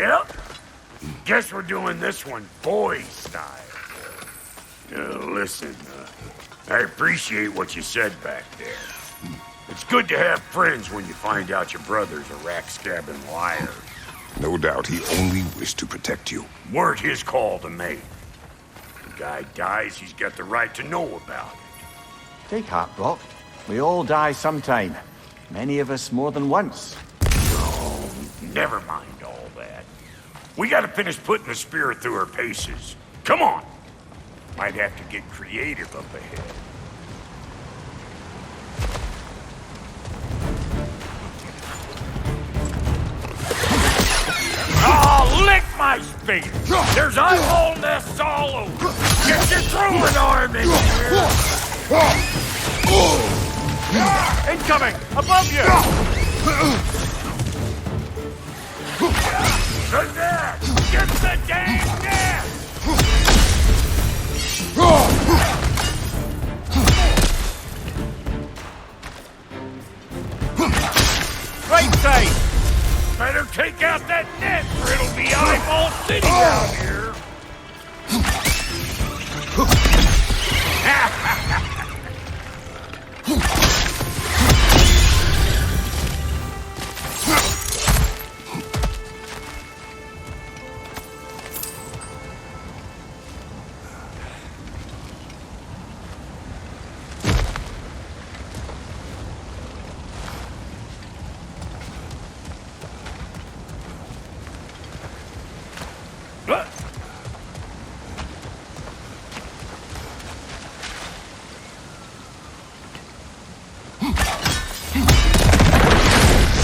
Yep. Guess we're doing this one boy style. Listen, I appreciate what you said back there. It's good to have friends when you find out your brother's a rack-scabbing liar. No doubt he only wished to protect you. Weren't his call to make. The guy dies, he's got the right to know about it. Take heart, Brock. We all die sometime. Many of us more than once. Oh, never mind all that. We gotta finish putting the spirit through her paces. Come on! Might have to get creative up ahead. Oh, lick my face! There's eyeball nests all over! Get your throwing arm in here! Incoming! Above you! The net! Get the dang net! Right side! Better take out that net or it'll be eyeball city out here!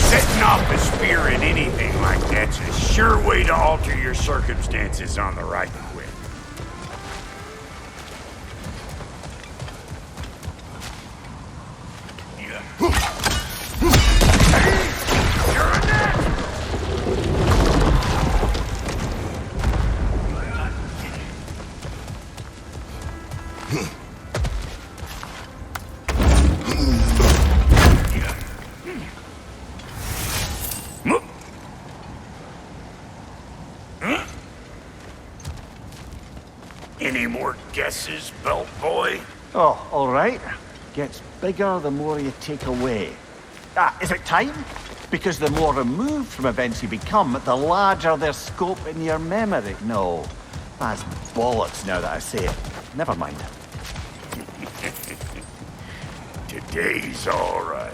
Setting off a spear in anything like that's a sure way to alter your circumstances on the right quick. You're a net! Any more guesses, belt boy? Oh, all right. Gets bigger the more you take away. Is it time? Because the more removed from events you become, the larger their scope in your memory. No, that's bollocks now that I say it. Never mind. Today's all right.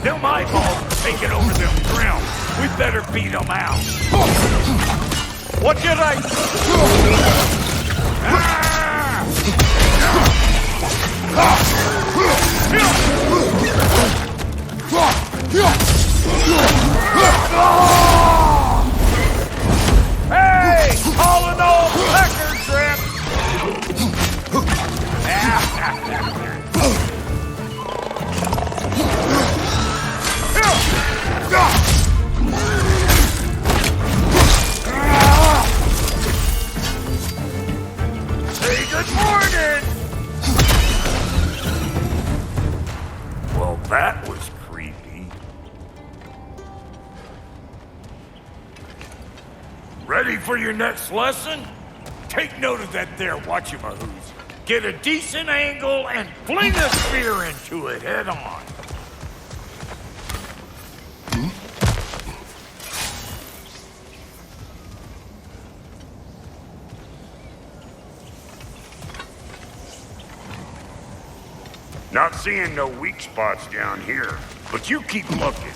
Them eyeballs are taking over them grounds. We better beat them out. Watch your right! Hey! Calling all pecker trip! Say good morning! Well, that was creepy. Ready for your next lesson? Take note of that there whatchamahoos. Get a decent angle and fling a spear into it head on. Not seeing no weak spots down here, but you keep looking.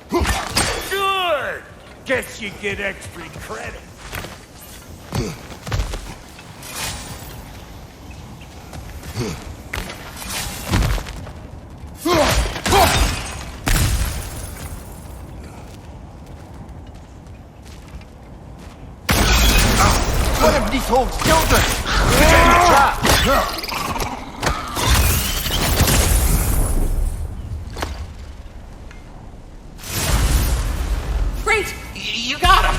Good! Guess you get extra credit. One of these old children! Get in the trap! Great! You got him!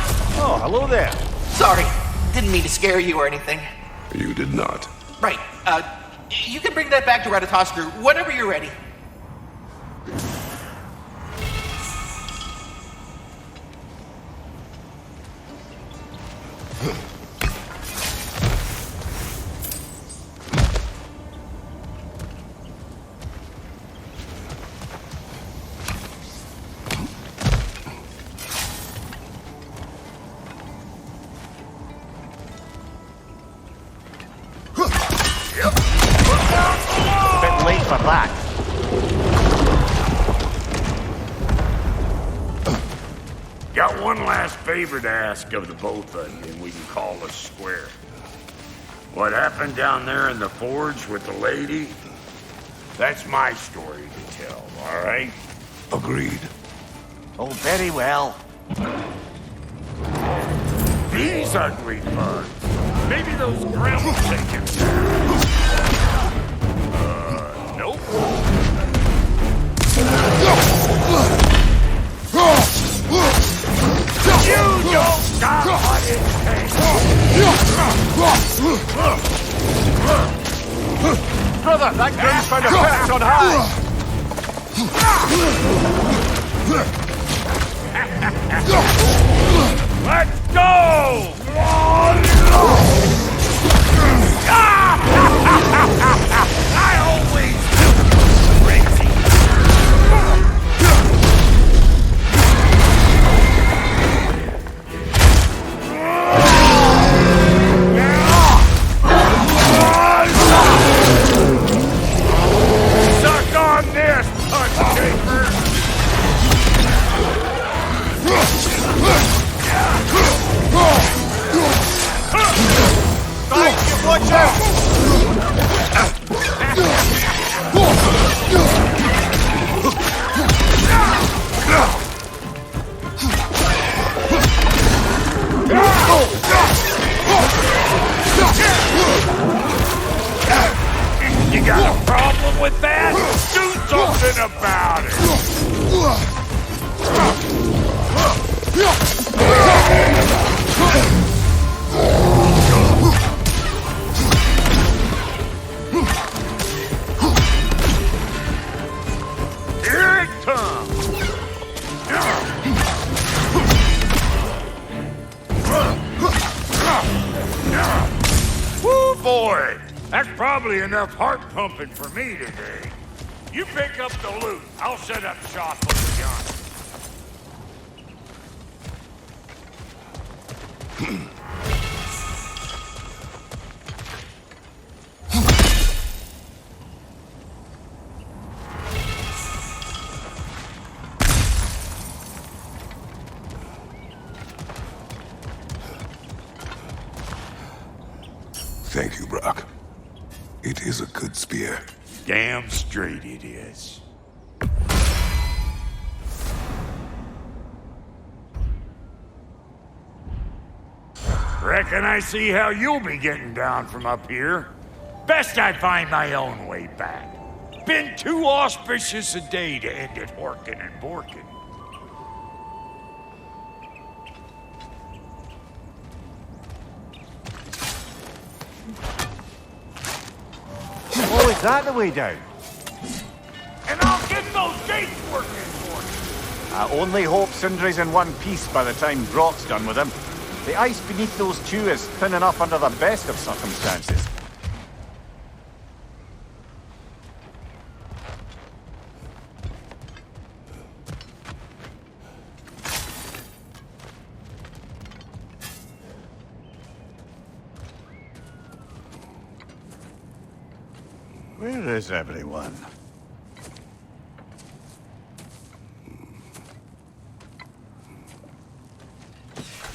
Oh, hello there. Sorry, didn't mean to scare you or anything. You did not. Right, you can bring that back to Ratatoskru whenever you're ready. Bit late for that. Got one last favor to ask of the both of you, and we can call us square. What happened down there in the forge with the lady? That's my story to tell, all right? Agreed. Oh, very well. These ugly bugs. Maybe those gremlins take him down. Nope. You don't stop what it takes. Brother, that gun's found a perch on high. Let's go! I always crazy. Suck on this, punch shaker! Thank you, watch out! You got a problem with that? Do something about it! Here it comes! Woo, boy! That's probably enough heart pumping for me today. You pick up the loot. I'll set up shop over yonder. Thank you, Brock. It is a good spear. Damn straight it is. Reckon I see how you'll be getting down from up here. Best I find my own way back. Been too auspicious a day to end it horking and borking. Oh, is that the way down? And I'll get those gates working for you. I only hope Sindri's in one piece by the time Brock's done with him. The ice beneath those two is thin enough under the best of circumstances. Where is everyone?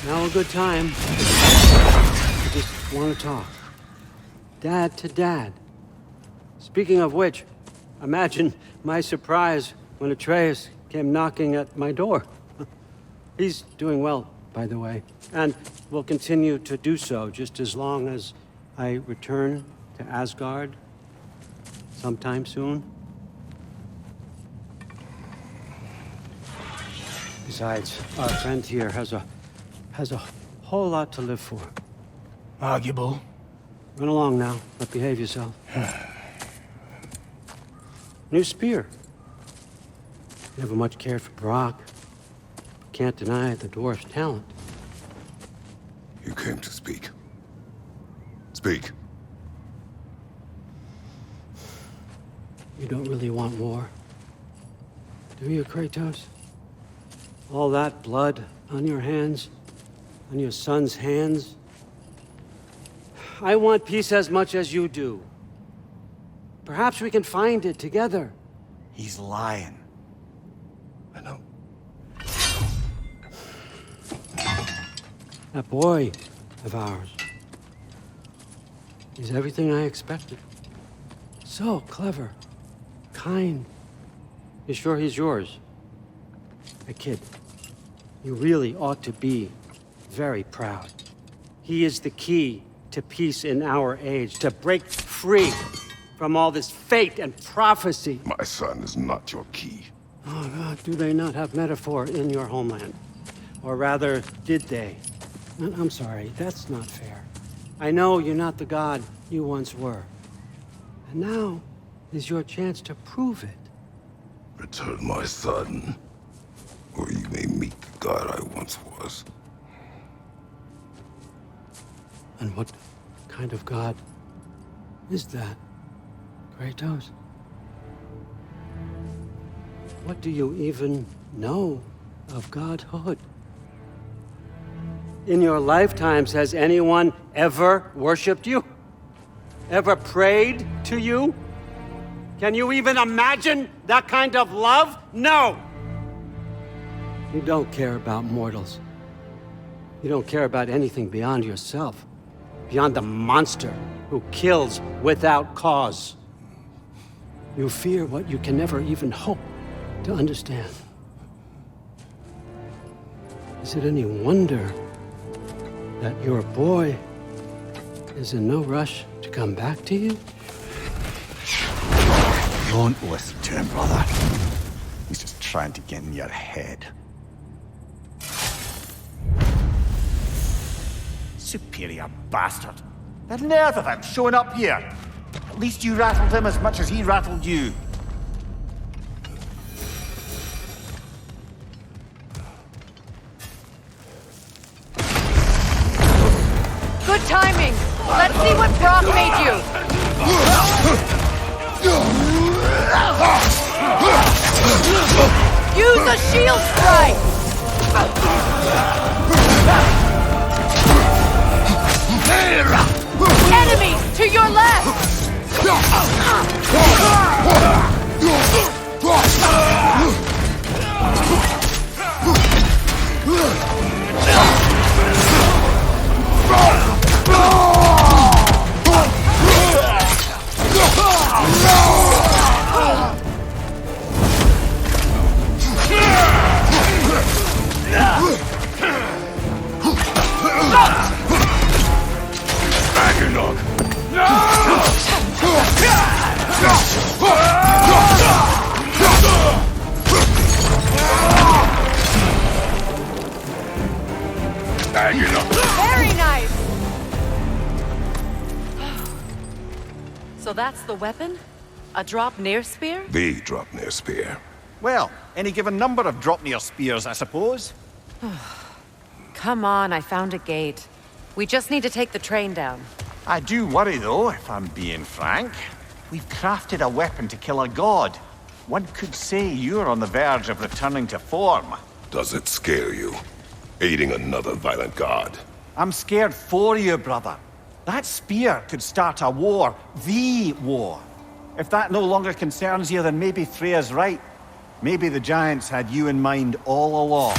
Now a good time. I just want to talk. Dad to Dad. Speaking of which, imagine my surprise when Atreus came knocking at my door. He's doing well, by the way, and will continue to do so just as long as I return to Asgard sometime soon. Besides, our friend here has a whole lot to live for. Arguable. Run along now, but behave yourself. New spear. Never much cared for Brock. Can't deny the dwarf's talent. You came to speak. Speak. You don't really want war, do you, Kratos? All that blood on your hands, on your son's hands. I want peace as much as you do. Perhaps we can find it together. He's lying. I know. That boy of ours. He's everything I expected. So clever, kind. You sure he's yours? Hey, kid, you really ought to be very proud. He is the key to peace in our age, to break free from all this fate and prophecy. My son is not your key. Oh, God, do they not have metaphor in your homeland? Or rather, did they? I'm sorry, that's not fair. I know you're not the god you once were. And now is your chance to prove it. Return my son, or you may meet the god I once was. And what kind of god is that, Kratos? What do you even know of godhood? In your lifetimes, has anyone ever worshipped you? Ever prayed to you? Can you even imagine that kind of love? No! You don't care about mortals. You don't care about anything beyond yourself. Beyond the monster who kills without cause. You fear what you can never even hope to understand. Is it any wonder that your boy is in no rush to come back to you? Don't listen to him, brother. He's just trying to get in your head. Superior bastard. The nerve of him showing up here. At least you rattled him as much as he rattled you. Good timing. Let's see what Brock made you. Use a shield strike. Enemies to your left. Ragnarok! Very nice. So that's the weapon? A drop near spear? The Dropnir spear. Well, any given number of Dropnir spears, I suppose. Come on, I found a gate. We just need to take the train down. I do worry, though, if I'm being frank. We've crafted a weapon to kill a god. One could say you're on the verge of returning to form. Does it scare you? Aiding another violent god? I'm scared for you, brother. That spear could start a war. The war. If that no longer concerns you, then maybe Freya's right. Maybe the Giants had you in mind all along.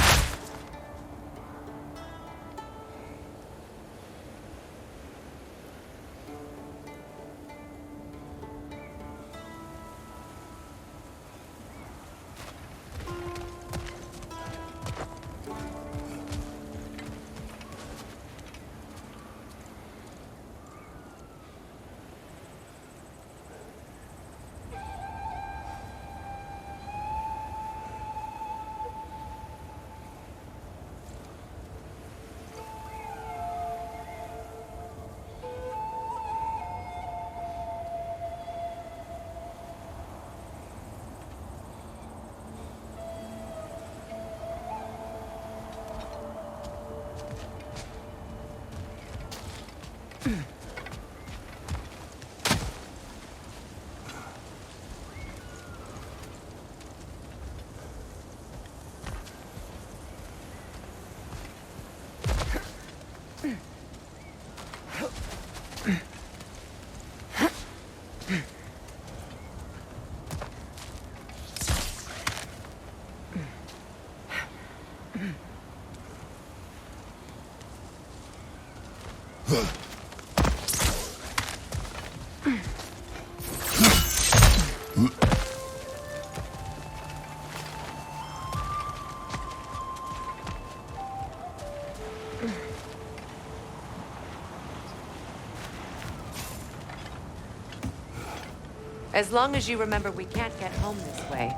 As long as you remember we can't get home this way,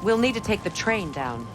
we'll need to take the train down.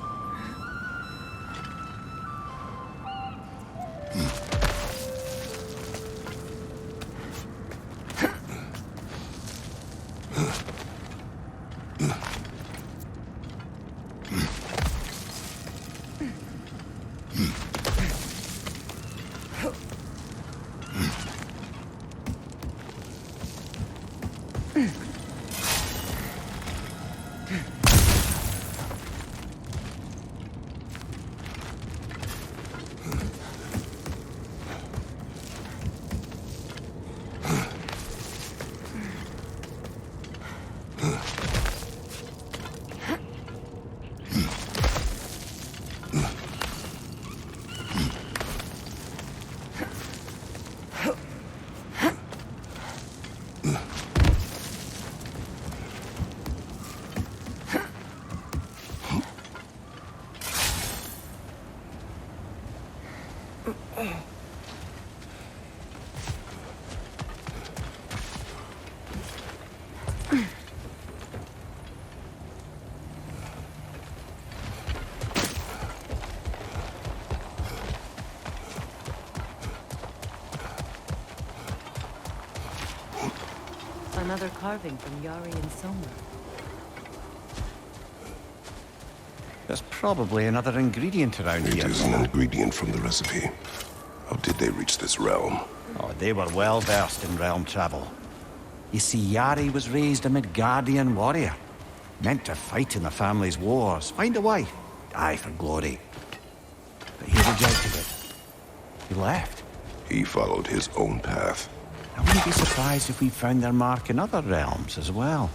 Another carving from Yari and Soma. There's probably another ingredient around It here. is an ingredient from the recipe. How did they reach this realm? Oh, they were well versed in realm travel. You see, Yari was raised a Midgardian warrior. Meant to fight in the family's wars, find a wife, die for glory. But he rejected it. He left. He followed his own path. I wouldn't be surprised if we found their mark in other realms as well.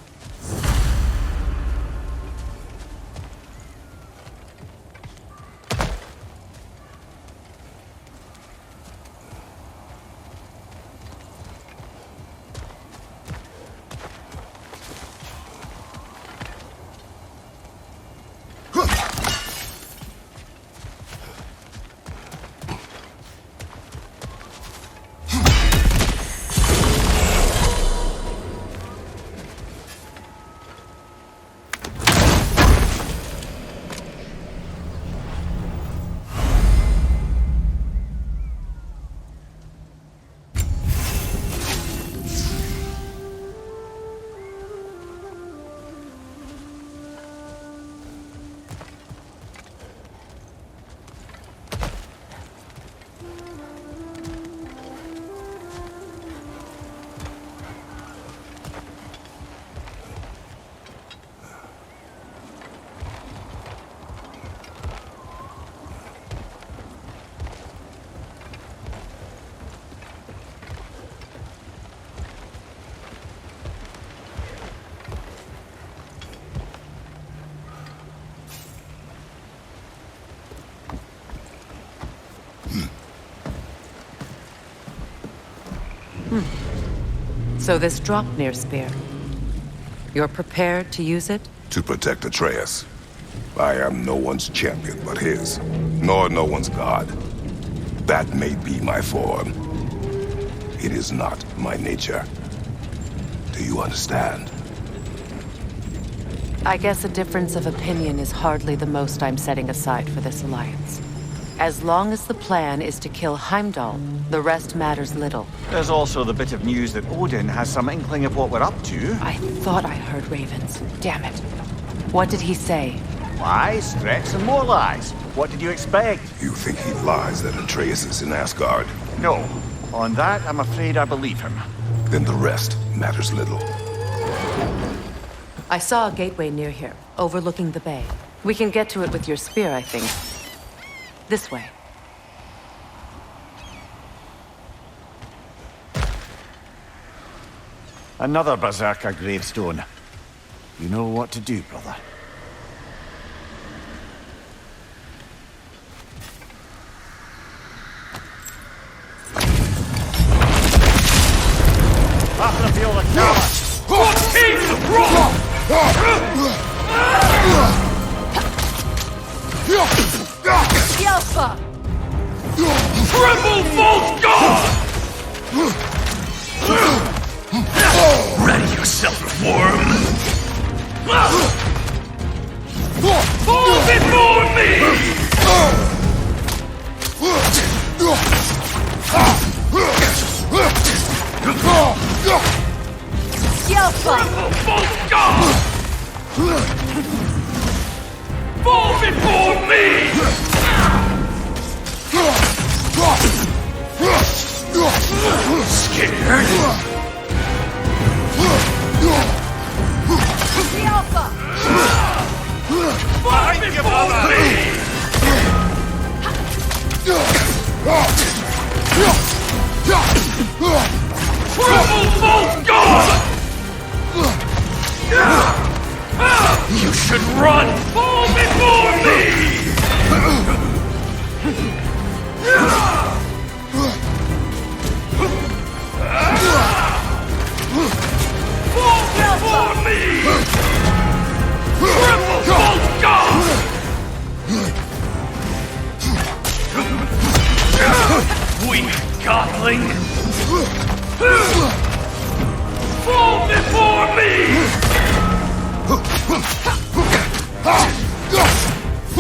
So this Draupnir spear, you're prepared to use it? To protect Atreus. I am no one's champion but his, nor no one's god. That may be my form. It is not my nature. Do you understand? I guess a difference of opinion is hardly the most I'm setting aside for this alliance. As long as the plan is to kill Heimdall, the rest matters little. There's also the bit of news that Odin has some inkling of what we're up to. I thought I heard ravens. Damn it. What did he say? Lies, threats, and more lies. What did you expect? You think he lies that Atreus is in Asgard? No. On that, I'm afraid I believe him. Then the rest matters little. I saw a gateway near here, overlooking the bay. We can get to it with your spear, I think. This way. Another Berserker gravestone. You know what to do, brother. After the field of Kala! Yelpa! Tremble, false god! Ready yourself, worm! Fall before me! Yelpa! False god! Fall before me! Scared? Yelpa! Fall before me! Trouble, false god! You should run! Fall before me! Fall before me! Triple false god! Weak godling! Fall before me!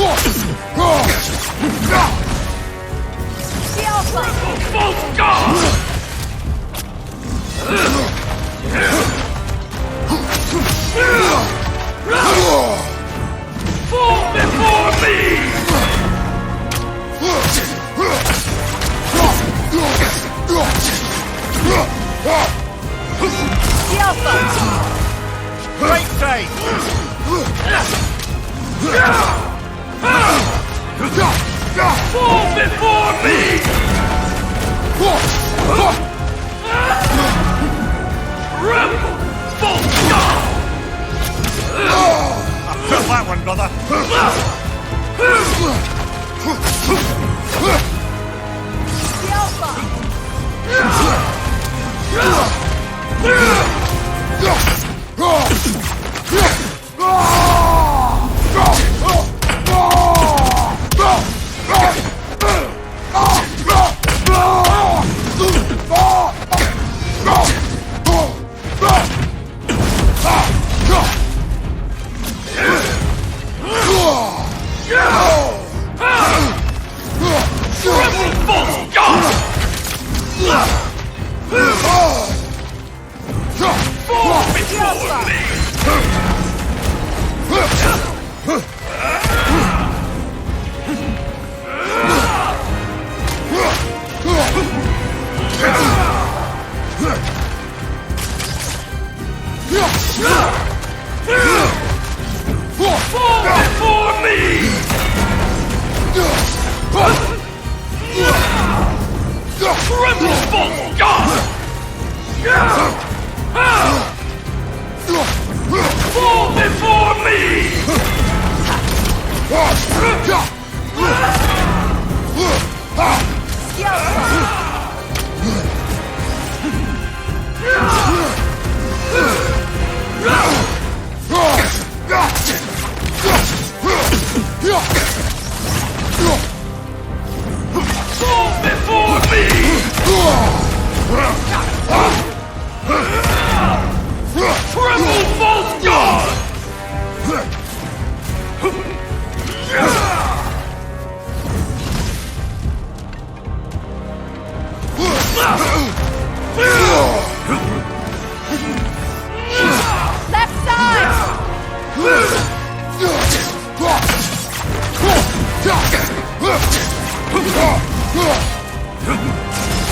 False god! Fall before me! Right side! Fall before me! Rebel! False god! Feel that one, brother.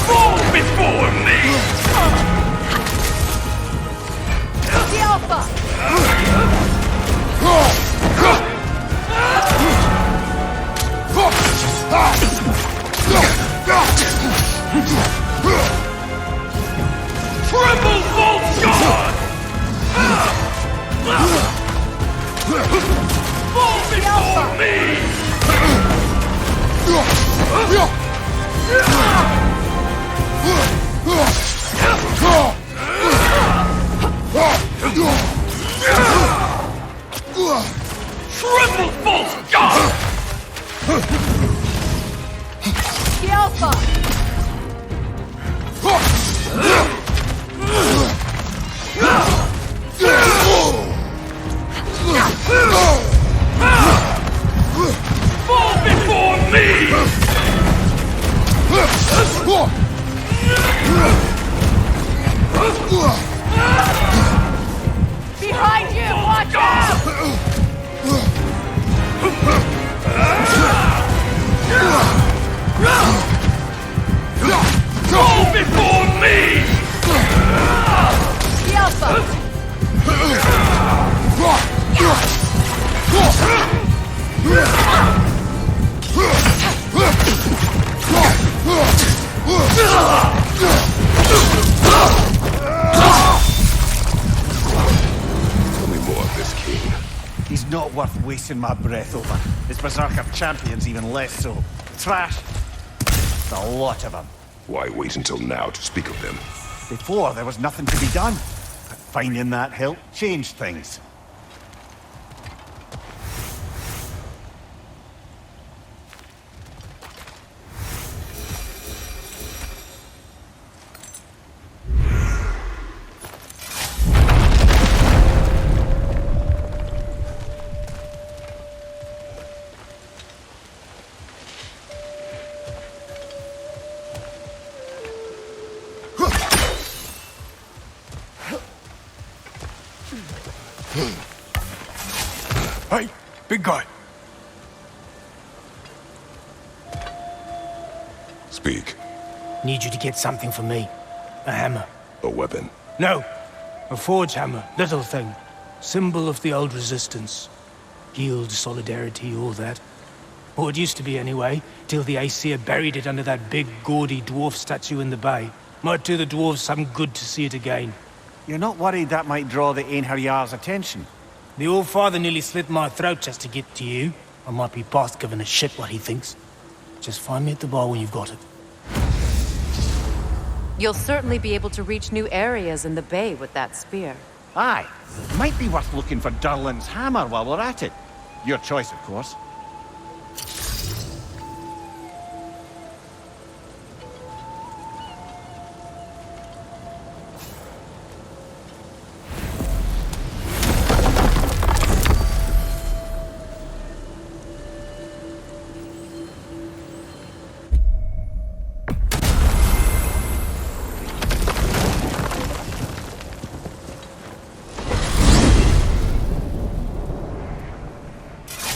Fall before Triple false god! The Alpha! Fall before me! Behind you! Watch out! Fall before me! The Alpha! Tell me more of this king. He's not worth wasting my breath over. His Berserker champions even less so. Trash. A lot of them. Why wait until now to speak of them? Before, there was nothing to be done. But finding that hilt changed things. Hey, big guy. Speak. Need you to get something for me. A hammer. A weapon. No, a forge hammer. Little thing. Symbol of the old resistance. Guild, solidarity, all that. Or it used to be anyway, till the Æsir buried it under that big, gaudy dwarf statue in the bay. Might do the dwarves some good to see it again. You're not worried that might draw the Einherjar's attention? The old father nearly slit my throat just to get to you. I might be past giving a shit what he thinks. Just find me at the bar when you've got it. You'll certainly be able to reach new areas in the bay with that spear. Aye. Might be worth looking for Durlin's hammer while we're at it. Your choice, of course.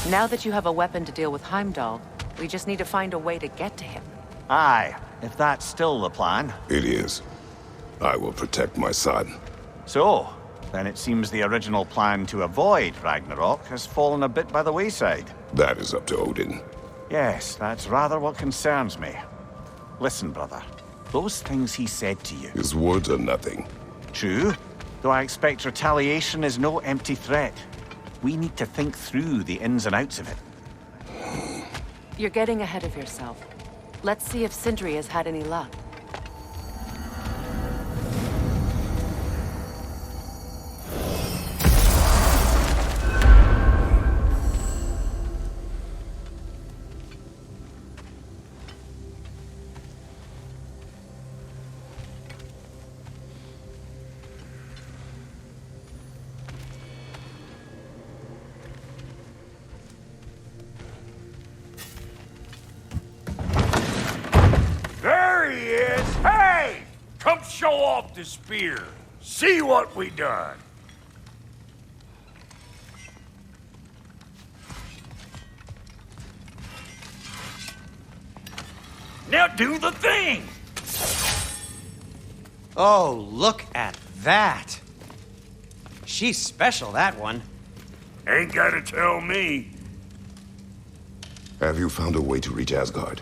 Now that you have a weapon to deal with Heimdall, we just need to find a way to get to him. Aye, if that's still the plan. It is. I will protect my son. So, then it seems the original plan to avoid Ragnarok has fallen a bit by the wayside. That is up to Odin. Yes, that's rather what concerns me. Listen, brother. Those things he said to you. His words are nothing. True, though I expect retaliation is no empty threat. We need to think through the ins and outs of it. You're getting ahead of yourself. Let's see if Sindri has had any luck. There he is! Hey! Come show off the spear. See what we done. Now do the thing! Oh, look at that. She's special, that one. Ain't gotta tell me. Have you found a way to reach Asgard?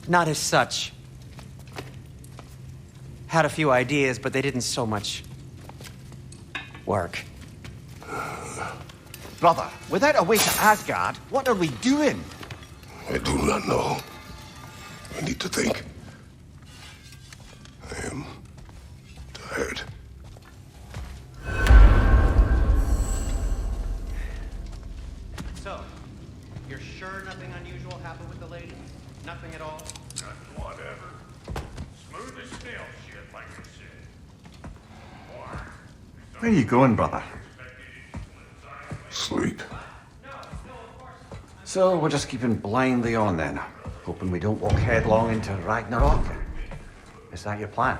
Not as such. Had a few ideas, but they didn't so much work. Brother, without a way to Asgard, what are we doing? I do not know. I need to think. I am tired. Where are you going, brother? Sleep. So we're just keeping blindly on then, hoping we don't walk headlong into Ragnarok. Is that your plan?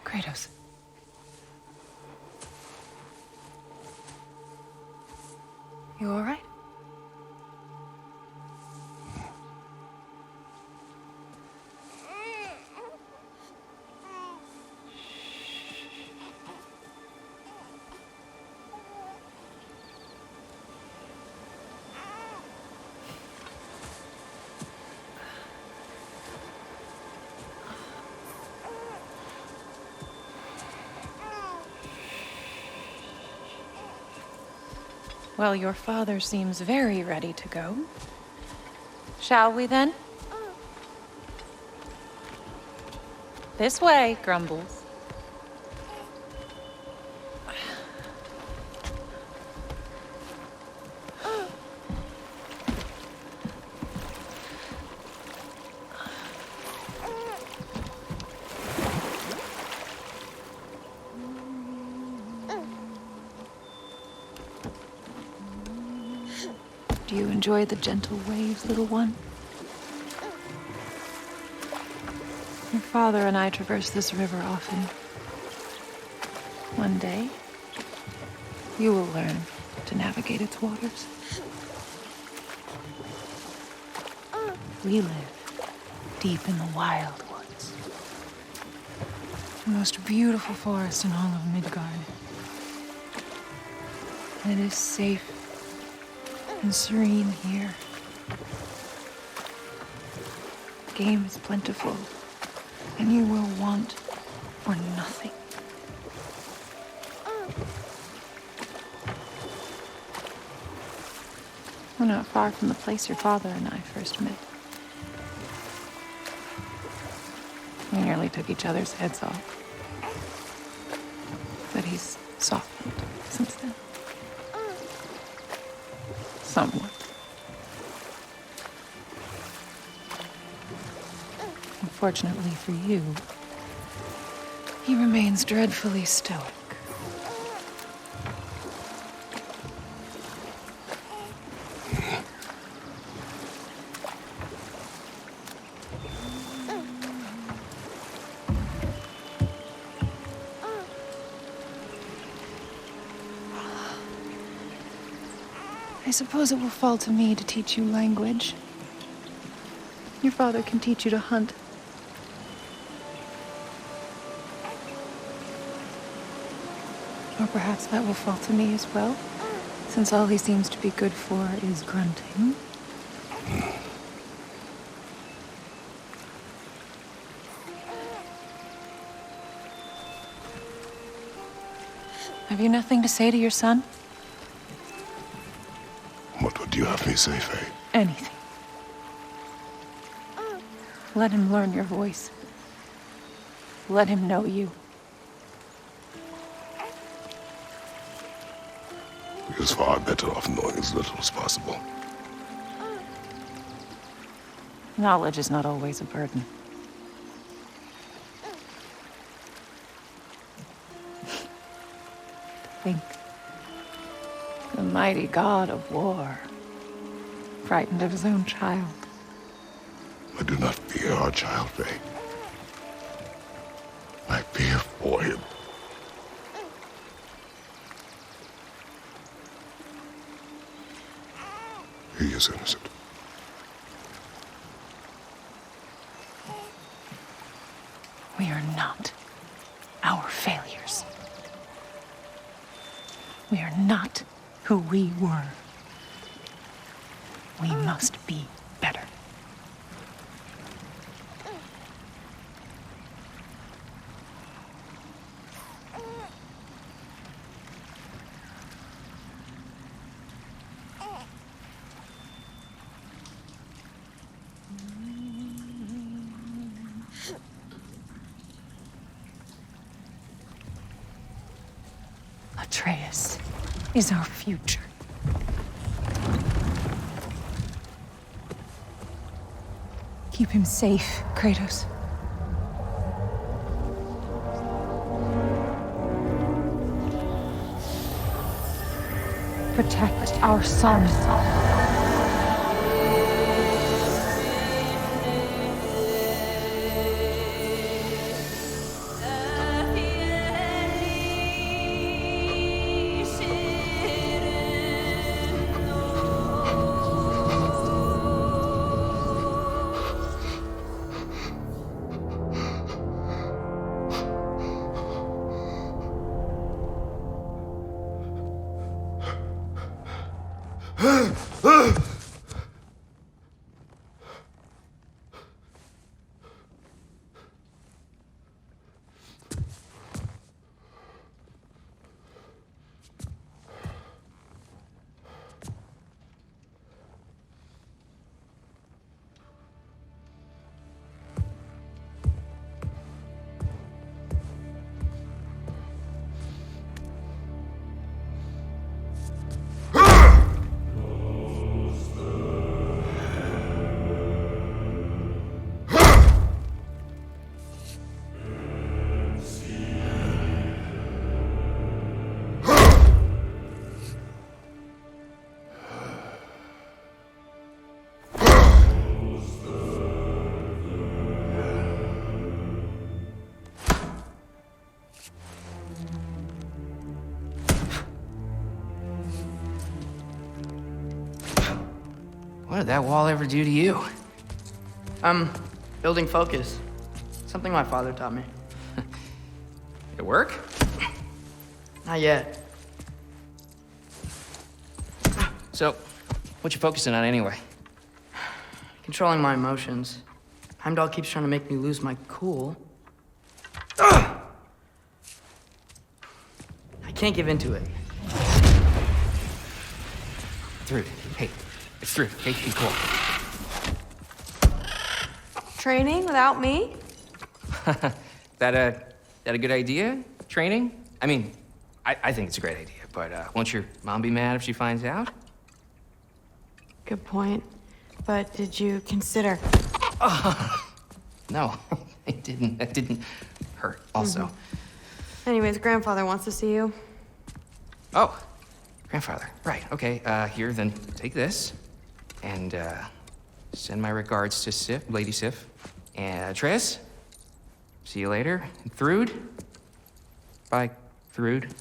Kratos. You all right? Well, your father seems very ready to go. Shall we then? This way, Grumbles. Do you enjoy the gentle waves, little one? Your father and I traverse this river often. One day, you will learn to navigate its waters. We live deep in the wild woods. The most beautiful forest in all of Midgard. And it is safe and serene here. Game is plentiful, and you will want for nothing. We're not far from the place your father and I first met. We nearly took each other's heads off. But he's softened since then. Somewhat. Unfortunately for you, he remains dreadfully stoic. I suppose it will fall to me to teach you language. Your father can teach you to hunt. Or perhaps that will fall to me as well, since all he seems to be good for is grunting. Have you nothing to say to your son? What would you have me say, Faye? Anything. Let him learn your voice. Let him know you. He is far better off knowing as little as possible. Knowledge is not always a burden. Think. The mighty god of war, frightened of his own child. I do not fear our child, Faye. I fear for him. He is innocent. We are not our failures. We are not who we were. We must be better. Atreus is our future. Keep him safe, Kratos. Protect our son. What did that wall ever do to you? Building focus. Something my father taught me. It work? Not yet. So, what you focusing on anyway? Controlling my emotions. Heimdall keeps trying to make me lose my cool. I can't give in to it. Through. Hey, it's through. Okay, be cool. Training without me? That a good idea? Training? I mean, I think it's a great idea, but won't your mom be mad if she finds out? Good point. But did you consider... No, I didn't. That didn't hurt, also. Anyways, grandfather wants to see you. Oh, grandfather. Right, okay. Here, then take this. And, send my regards to Sif, Lady Sif. And Atreus, see you later. And Thrud. Bye, Thrud.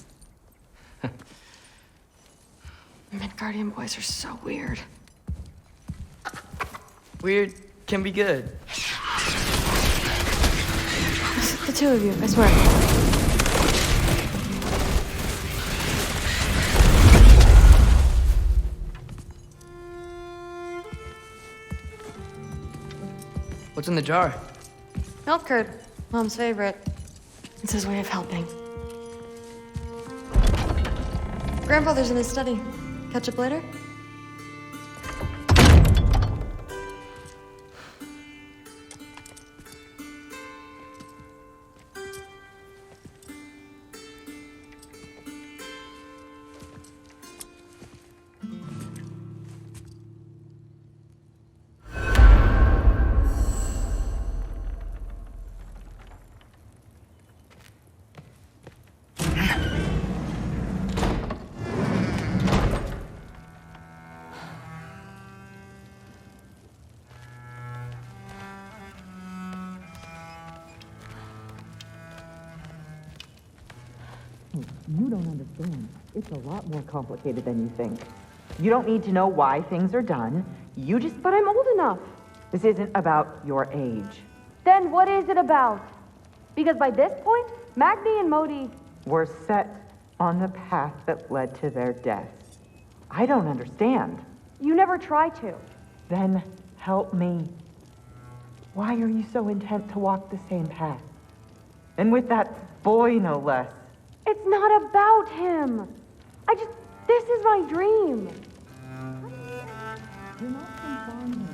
Midgardian boys are so weird. Weird can be good. The two of you, I swear. What's in the jar? Milk curd, Mom's favorite. It's his way of helping. Grandfather's in his study. Catch up later? You don't understand. It's a lot more complicated than you think. You don't need to know why things are done. You just... But I'm old enough. This isn't about your age. Then what is it about? Because by this point, Magni and Modi... Were set on the path that led to their deaths. I don't understand. You never try to. Then help me. Why are you so intent to walk the same path? And with that boy, no less. It's not about him. This is my dream. You're not from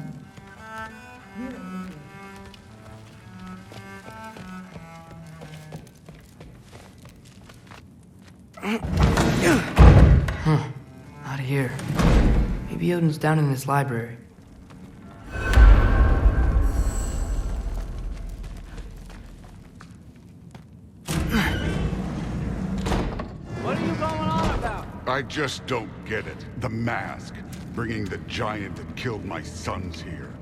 Not here. Maybe Odin's down in his library. I just don't get it. The mask, bringing the giant that killed my sons here.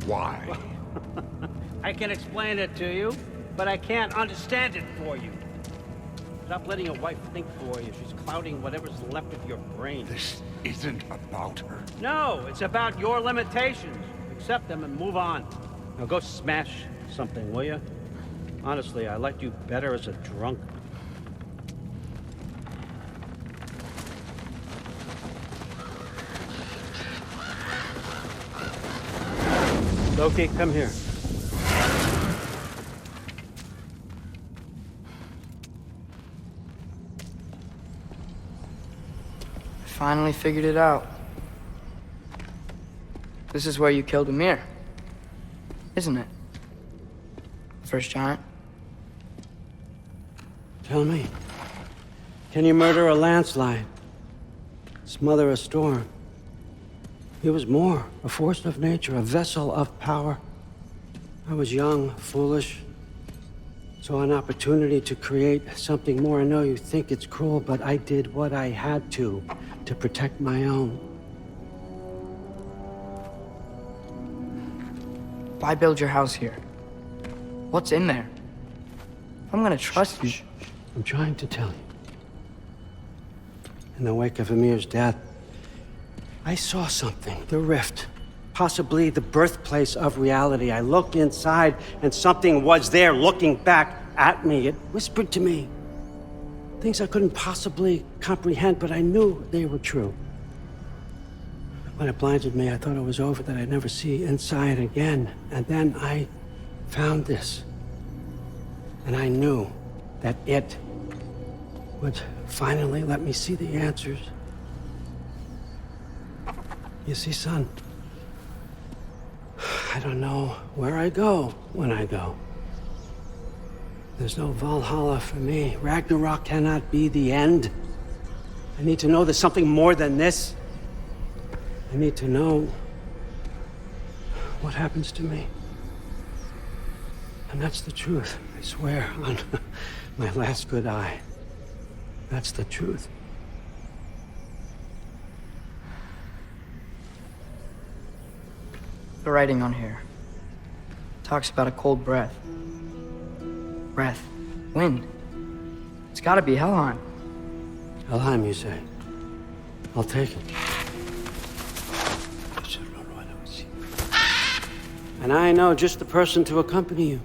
Why? I can explain it to you, but I can't understand it for you. Stop letting your wife think for you. She's clouding whatever's left of your brain. This isn't about her. No, it's about your limitations. Accept them and move on. Now go smash something, will you? Honestly, I liked you better as a drunk. Loki, come here. I finally figured it out. This is where you killed Ymir, isn't it? First giant. Tell me, can you murder a landslide? Smother a storm? He was more, a force of nature, a vessel of power. I was young, foolish, saw an opportunity to create something more. I know you think it's cruel, but I did what I had to protect my own. Why build your house here? What's in there? I'm gonna trust you. I'm trying to tell you. In the wake of Ymir's death, I saw something, the rift, possibly the birthplace of reality. I looked inside and something was there looking back at me. It whispered to me things I couldn't possibly comprehend, but I knew they were true. When it blinded me, I thought it was over, that I'd never see inside again. And then I found this. And I knew that it would finally let me see the answers. You see, son, I don't know where I go when I go. There's no Valhalla for me. Ragnarok cannot be the end. I need to know there's something more than this. I need to know what happens to me. And that's the truth, I swear, on my last good eye. That's the truth. The writing on here talks about a cold breath. Breath. Wind. It's gotta be Helheim. Helheim, you say? I'll take it. And I know just the person to accompany you.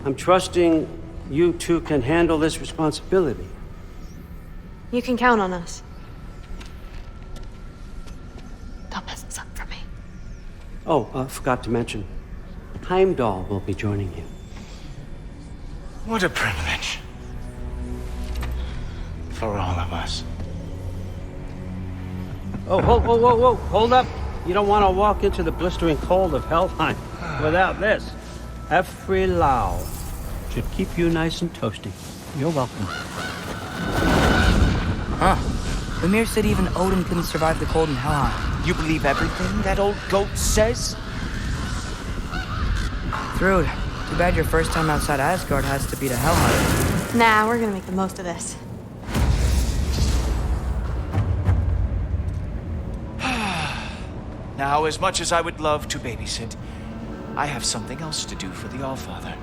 I'm trusting you two can handle this responsibility. You can count on us. Don't mess this up for me. Oh, forgot to mention. Heimdall will be joining you. What a privilege. For all of us. Oh, whoa. Hold up. You don't want to walk into the blistering cold of Helheim without this. Every Lau should keep you nice and toasty. You're welcome. Huh. Ymir said even Odin couldn't survive the cold in Helheim. You believe everything that old goat says? Thrud, too bad your first time outside Asgard has to be to Helheim. Nah, we're gonna make the most of this. Now, as much as I would love to babysit, I have something else to do for the Allfather.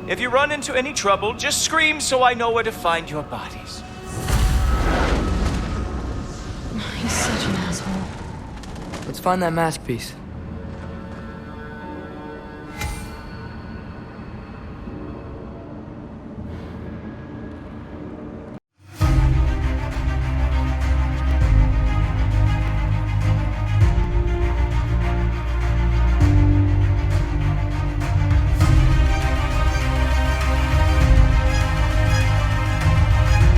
If you run into any trouble, just scream so I know where to find your bodies. He's such an asshole. Let's find that mask piece.